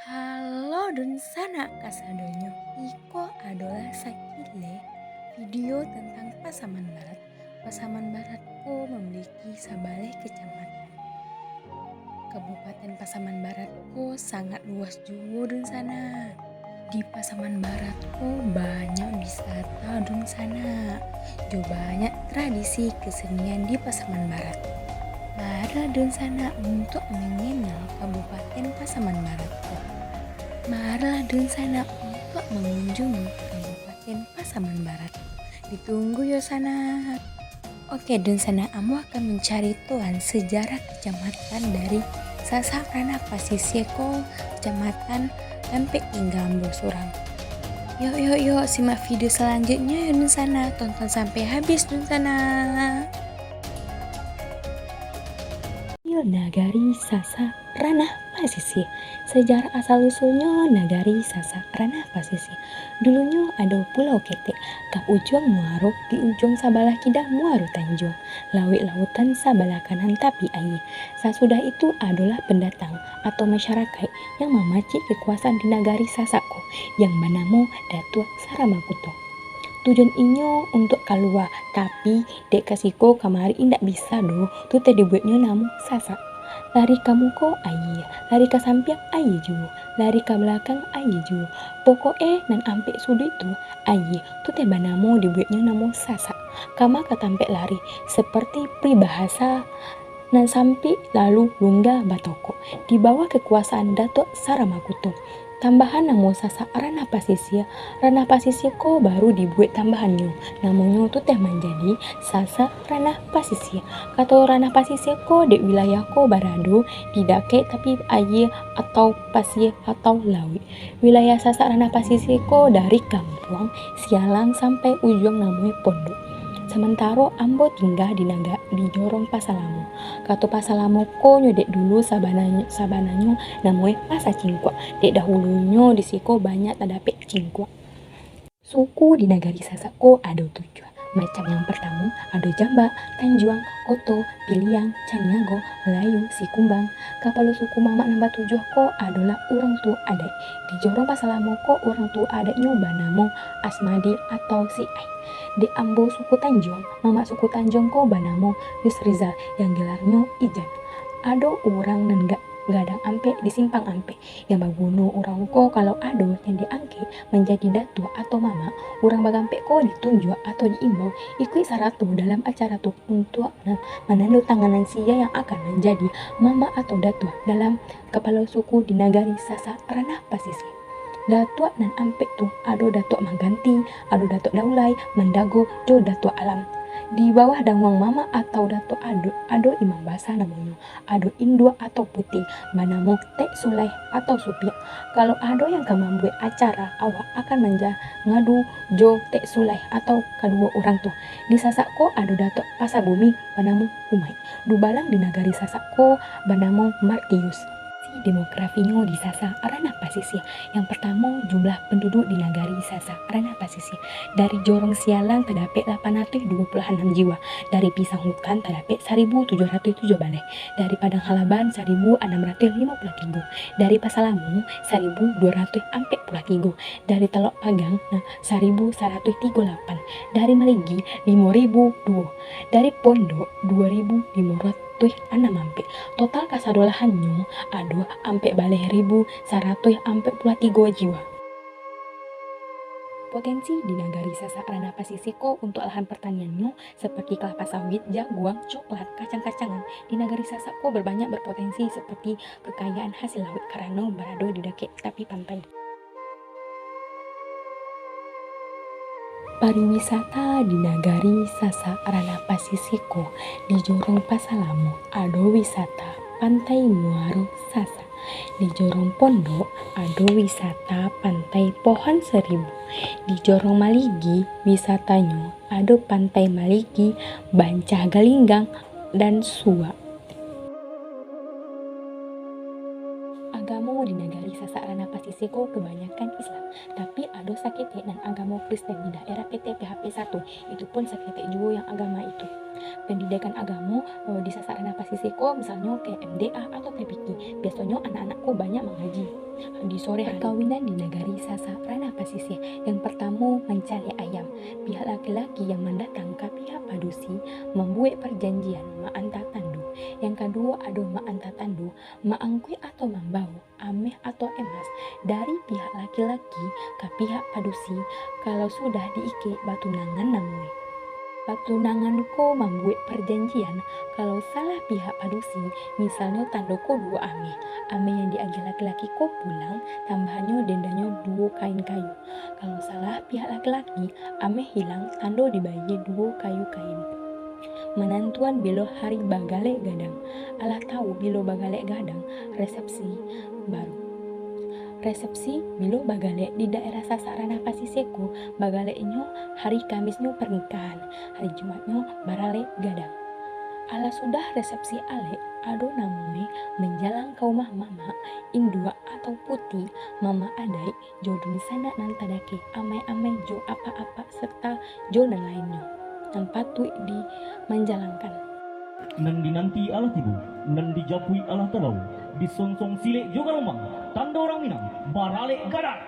Halo dun sana kasadonyo. Iko adalah sakile video tentang Pasaman Barat. Pasaman Baratku memiliki sabaleh kecamatan. Kabupaten Pasaman Baratku sangat luas juga dun sana. Di Pasaman Baratku banyak wisata dun sana. Jo banyak tradisi kesenian di Pasaman Barat. Mari dun sana untuk mengenal Kabupaten Pasaman Baratku. Marilah dun sana untuk mengunjungi Kabupaten Pasaman Barat. Ditunggu yo sana. Oke dun sana, kamu akan mencari tuan sejarah kecamatan dari Sasa Prana Pasiseko kecamatan sampai hingga Ambo Surang. Yuk simak video selanjutnya ya dun sana. Tonton sampai habis dun sana. Nagari Sasa Ranah Pasisi. Sejarah asal-usulnya Nagari Sasa Ranah Pasisi. Dulunya ada Pulau Ketek, kap ujung Muaro, di ujung sabalah kidah Muaro Tanjung. Lawit lautan sabalah kanan tapi air. Sesudah itu adalah pendatang atau masyarakat yang memaci kekuasaan di Nagari Sasako yang bernama Datuk Saramakuto. Tujuan inyo untuk keluar, tapi dek kasiko kamari indak bisa do, tu tadi buatnya namu sasak. Lari ke muka aye, lari ke samping aye juga, lari ke belakang aye juga. Pokoknya nan ampe sudut tu aye, tu teba namo dibuatnya namo sasak. Kama katampek lari, seperti pribahasa nan sampai lalu lungga batoko di bawah kekuasaan Datuk Saramakuto. Tambahan nama Sasa Ranah Pasisir. Ranah Pasisir ko baru dibuat tambahannya. Namanya tu teh menjadi Sasa Ranah Pasisir. Kata Ranah Pasisir ko di wilayah ko barado tidak ke tapi air atau pasir atau laut. Wilayah Sasa Ranah Pasisir ko dari kampung Sialang sampai ujung namanya Pondok. Sementara ambo tinggal di Jorong Pasalamo. Kata Pasalamo ko nyodek dulu sabananya namanya Pasa Cingkwa. Dek dahulunya di siko banyak terdapet cingkwa. Suku di Nagari Sasako ada 7. Macam yang pertama ada Jamba, Tanjuang, Oto, Piliang, Caniago, Melayu, Sikumbang. Kapal suku Mamak nambah 7 ko adalah orang tua adat. Di Jorong Pasalamo ko orang tua adatnya banamo Asmadi atau Si Ai. Di Ambo suku Tanjuang, Mamak suku Tanjung ko banamo Yusrizal yang gelarnya Ijan. Ada orang dan gadang ampe di simpang ampe yang baguno orang ko kalau ada yang diangkat menjadi datu atau mama orang bagampe ko ditunjuk atau diimbau ikut saratu dalam acara tu untuk menandu tanganan sia yang akan menjadi mama atau datu dalam kepala suku di Nagari Sasa Ranah Pasisi. Datuk dan ampek tu ada datuk mengganti, ada datuk daulai, mendago, jo datuk alam. Di bawah dangwang mama atau datuk ado imam basah namanya, ado indua atau putih, manamo tek sulai atau supiak. Kalau ado yang membuat acara, awak akan ngadu jo tek sulai atau kedua orang tu. Di Sasako ado datuk pasabumi, manamo umai. Dubalang di Nagari Sasako, manamo Martius. Demografinya di Sasa Ranah Pasisir. Yang pertama jumlah penduduk di Nagari Sasa Ranah Pasisir. Dari Jorong Sialang terdapat 826 jiwa. Dari Pisang Hutan terdapat 1707 balai. Dari Padang Halaban 1653. Dari Pasalamu 1243. Dari Telok Pagang 1138. Dari Maligi 5002. Dari Pondok 2500 ampe. Total kasadolahannya ada ampe baleh 1143 jiwa. Potensi di Nagari Sasa Ranah Pasisiko untuk lahan pertaniannya seperti kelapa sawit, jagung, coklat, kacang-kacangan. Di Nagari Sasako berbanyak berpotensi seperti kekayaan hasil laut karena berada di daki tepi pantai. Pariwisata di Nagari Sasa Ranah Pasisiko di Jorong Pasalamo ada wisata Pantai Muaro Sasa. Di Jorong Pondok ada wisata Pantai Pohon Seribu. Di Jorong Maligi wisatanya ada Pantai Maligi, Bancah Galinggang, dan Suwa. Agama di Nagari Sasa Ranah Pasisiko kebanyakan Islam, tapi ada sakete dan agama Kristen di daerah PT PHP 1. Itu pun sakete juga yang agama itu. Pendidikan agama di Sasa Ranah Pasisiko misalnya kayak MDA atau TPQ. Biasanya anak-anakku banyak mengaji. Di sore hari perkawinan di negari Sasa ranah pasisir. Yang pertama mencari ayam. Pihak laki-laki yang mendatang ke pihak padusi membuat perjanjian ma'anta tandu. Yang kedua ada ma'anta tandu, ma'angkui atau membau, ameh atau emas dari pihak laki-laki ke pihak padusi kalau sudah diikat batu nangan namui. Patunangan ko membuat perjanjian kalau salah pihak padusi, misalnya tanda ko 2 ame yang diagih laki-laki ko pulang, tambahannya dendanya 2 kain kayu. Kalau salah pihak laki-laki, ame hilang, tanda dibayar 2 kayu kain. Menantuan bilo hari bagale gadang, alah tahu bilo bagale gadang, resepsi baru. Resepsi bilo bagale di daerah Sasa ranah pasisirku, bagalenya hari Kamisnya pernikahan, hari Jumatnya barale gadang. Ala sudah resepsi ale, ado namanya menjalang ke rumah mama, indua atau putih, mama adai, jodoh di sana nantadake, amai-amai jo apa-apa serta jo dan lainnya. Tempat tuh di menjalankan. Nan dinanti ala tibu, nan dijapui ala tabau, disonsong sile juga romang, tanda orang Minang, barale gadang.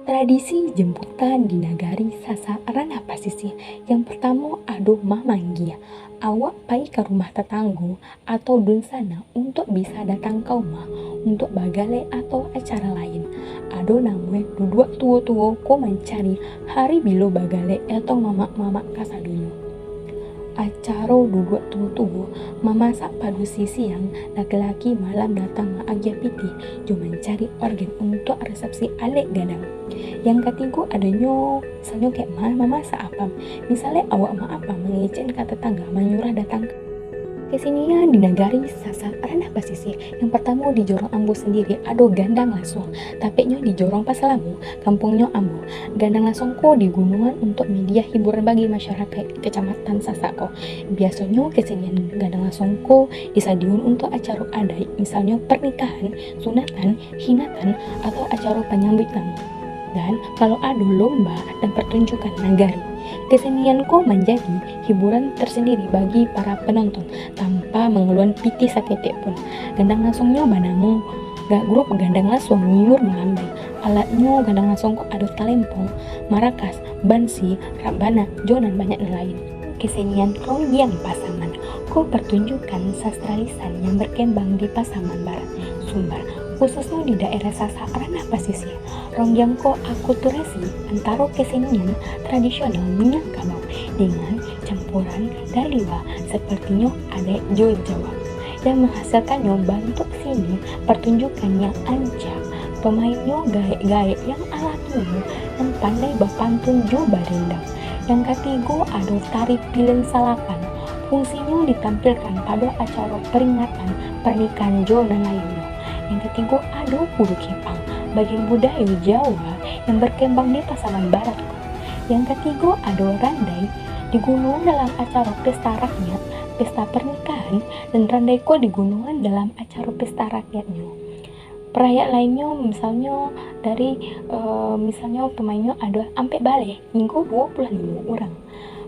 Tradisi jemputan di negari Sasa ranah pasisir. Yang pertama ada mamanggia. Awak pai ke rumah tetangga atau dun sana untuk bisa datang ke rumah untuk bagale atau acara lain. Ada namanya duduk tua-tua ko mencari hari bilo bagale atau mama-mama kasadunya. Acara duduk tua-tua memasak padusi siang, laki-laki malam datang maagia piti jo mencari organ untuk resepsi alek gadang. Yang ketiga adanya misalnya kayak memasak apa, misalnya awak apa mengizin ke tetangga menyuruh datang kesinian di negari Sasa ranah pasisir. Yang pertama di Jorong Ambo sendiri ada gandang lasong, tapeknya di Jorong Pasalamu, kampungnya Ambo. Gandang lasong ko di gunungan untuk media hiburan bagi masyarakat kecamatan Sasa ko. Biasanya kesenian gandang lasong ko disadiun untuk acara adat, misalnya pernikahan, sunatan, hinatan, atau acara penyambut tamu. Dan kalau ada lomba dan pertunjukan nagari, kesenian ko menjadi hiburan tersendiri bagi para penonton tanpa mengeluarkan piti saketek pun. Gandang lasongnya banamu grup gandang lasong nyur mengambil alatnya. Gandang lasong ko ada talempong, marakas, bansi, rabana, jonan banyak lain. Kesenian rongyang Pasaman ko pertunjukan sastra lisan yang berkembang di Pasaman Barat, Sumbar, khususnya di daerah Sasa ranah pasisir. Rongyang ko akulturasi antara kesenian tradisional Minangkabau dengan campuran daliwa sepertinya adat Jawa yang menghasilkannya bentuk seni pertunjukan yang ancak, pemainnya gaek-gaek yang ala tubuh dan pandai berpantun jo barendang. Yang ketiga ada tari Pilen Salapan, fungsinya ditampilkan pada acara peringatan pernikahan jo dan lainnya. Yang ketiga ada kudu kepang, bagian budaya Jawa yang berkembang di Pasaman Barat. Yang ketiga ada randai digunakan dalam acara pesta rakyat, pesta pernikahan, dan randai ko digunakan dalam acara pesta rakyatnya. Perayaan lainnya misalnya dari misalnya pemainnya ada ampe bale hingga 25 orang.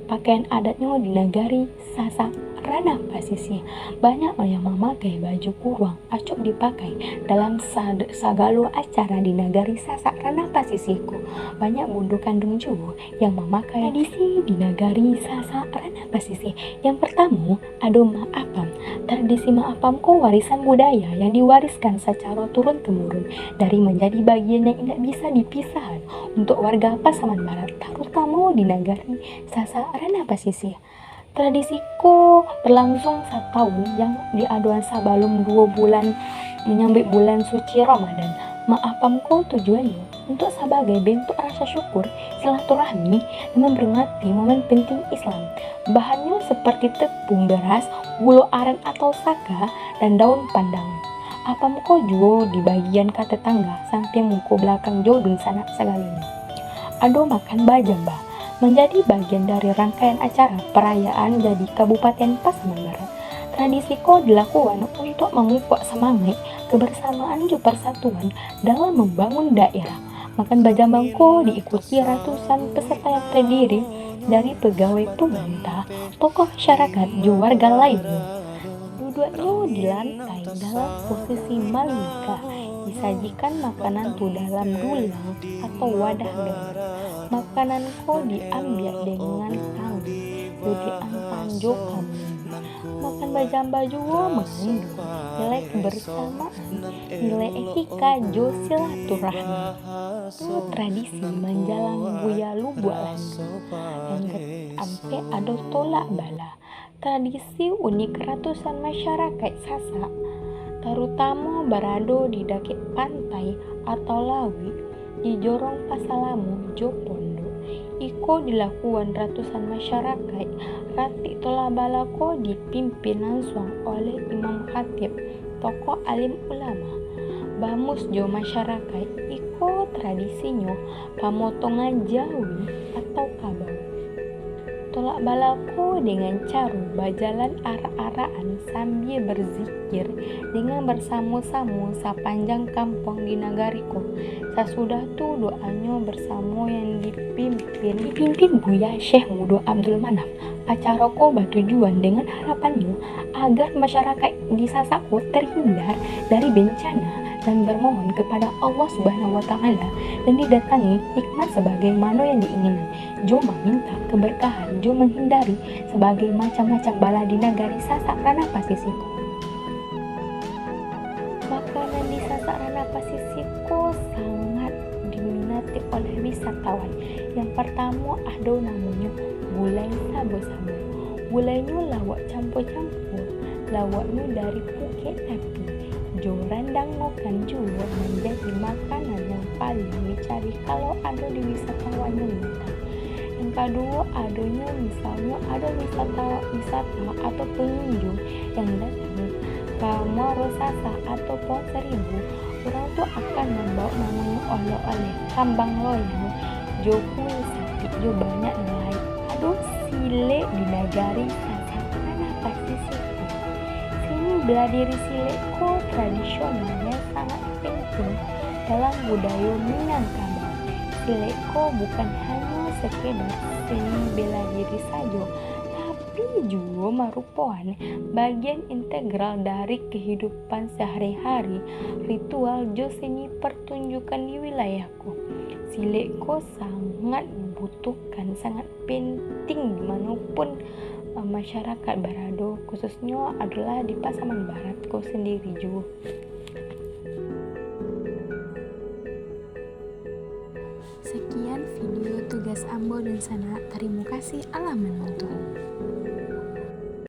Pakaian adatnya di negari Sasa ranah pasisir. Banyak yang memakai baju kurung acuk dipakai dalam segala acara di negari Sasa ranah pasisirku. Banyak bundu kandung juga yang memakai tradisi di negari Sasa ranah pasisir. Yang pertama ada ma'apam. Tradisi ma'apam ko warisan budaya yang diwariskan secara turun-temurun dari menjadi bagian yang tidak bisa dipisahkan untuk warga Pasaman Barat, terutama di negari Sasa ranah pasisir. Tradisi ko berlangsung 1 tahun yang diaduan sebelum 2 bulan menyambut bulan suci Ramadan. Ma'apam ko tujuannya untuk sebagai bentuk rasa syukur, silaturahmi, dan memperingati momen penting Islam. Bahannya seperti tepung beras, gula aren atau saka, dan daun pandan. Apam ko juga di bagian ke tetangga samping muka belakang jodun sana segalanya. Ado makan bajamba. menjadi bagian dari rangkaian acara perayaan jadi Kabupaten Pasaman Barat. Tradisi ko dilakukan untuk memupuk semangat kebersamaan dan persatuan dalam membangun daerah. Makan bajambang ko diikuti ratusan peserta yang terdiri dari pegawai pemerintah, tokoh masyarakat, dan warga lainnya. Duduknya di lantai dalam posisi malika, disajikan makanan tu dalam dulang atau wadah gas. Makanan ko diambil dengan tangan, diangkat kamu. Makan bajamba juga mengandung nilai kebersamaan, nilai etika, jo silaturahmi. Itu tradisi menjalang buya lubuak yang sampai ada tolak bala. Tradisi unik ratusan masyarakat Sasak, terutama berada di daki pantai atau lawi di Jorong Pasalamu, Jopondo. Iko dilakukan ratusan masyarakat. Rati tolak bala ko dipimpin langsung oleh Imam Khatib, tokoh alim ulama. Bamus jo masyarakat. Iko tradisinya pemotongan jawi atau kabau. Tolak balako dengan cara berjalan arah-arahan sambil berzikir dengan bersama-sama sepanjang kampung di Nagariko. Sesudah tu doanya bersama yang dipimpin Buya Syekh Mudo Abdul Manaf. Acara ko bertujuan dengan harapannya agar masyarakat di Sasako terhindar dari bencana dan bermohon kepada Allah Subhanahu wa Ta'ala dan didatangi hikmat sebagaimana yang diinginkan. Jo meminta keberkahan, jo menghindari sebagai macam-macam bala di negari Sasak Ranah Pasisiko. Makanan di Sasak Ranah Pasisiko sangat diminati oleh wisatawan. Yang pertama ada namanya gulai sabo-sabo. Gulainya lawak campur-campur, lawaknya dari Phuket tapi jo rendang makan juga menjadi makanan yang paling dicari kalau ada di wisatawan yang datang. Yang kedua adanya misalnya ada wisata atau pengunjung yang datang ke Muaro Sasa atau Pohon Seribu, orang tu akan membawa namanya oleh-oleh kambang loyang, jo kuih sapi, jo banyak yang lain. Ada sile di negari Sasa Ranah Pasisiko. Sini beladiri sile ko tradisionalnya sangat penting dalam budaya Minangkabau. Sile ko bukan hanya sekedar seni bela diri saja, tapi juga merupakan bagian integral dari kehidupan sehari-hari, ritual jo seni pertunjukan di wilayahku. Sile ko sangat dibutuhkan, sangat penting dimanapun masyarakat berada, khususnya adalah di Pasaman Barat ko sendiri juga. Sekian video tugas Ambo dan Sana. Terima kasih Allah menonton.